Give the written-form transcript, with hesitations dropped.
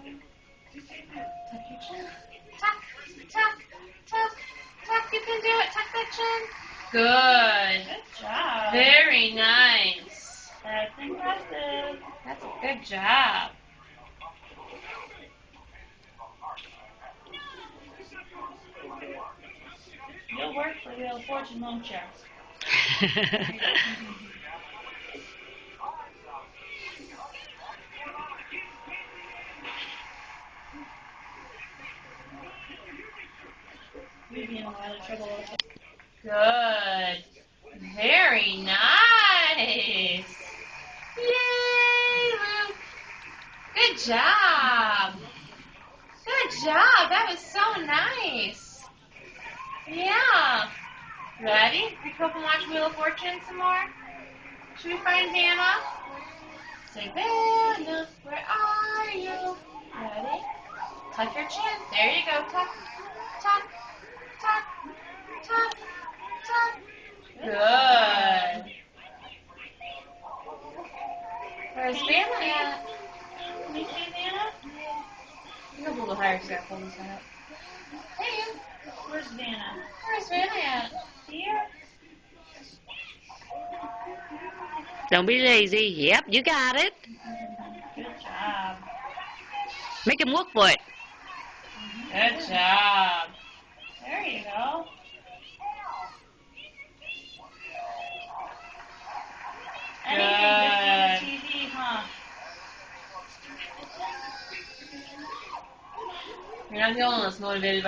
Tuck your chin. Tuck, tuck, tuck, tuck. You can do it. Tuck that chin. Good. Good job. Very nice. That's impressive. That's a good job. You'll work for Wheel of Fortune, won't you? You'd be in a lot of trouble with it. Good. Very nice. Yay, Luke. Good job. Good job. That was so nice. Yeah. Ready? We come and watch Wheel of Fortune some more? Should we find Vanna? Say, Vanna, where are you? Ready? Tuck your chin. There you go. Tuck, tuck, tuck, tuck, tuck. Good. Where's Vanna at? Can you see Vanna? You go a little higher so I pull this one up. Hey, Where's Vanna? where's Vanna at? Here? Don't be lazy. Yep, you got it. Good job. Make him work for it. Good job. There you go. Anything to see the TV, huh? You're not the only one that's motivated by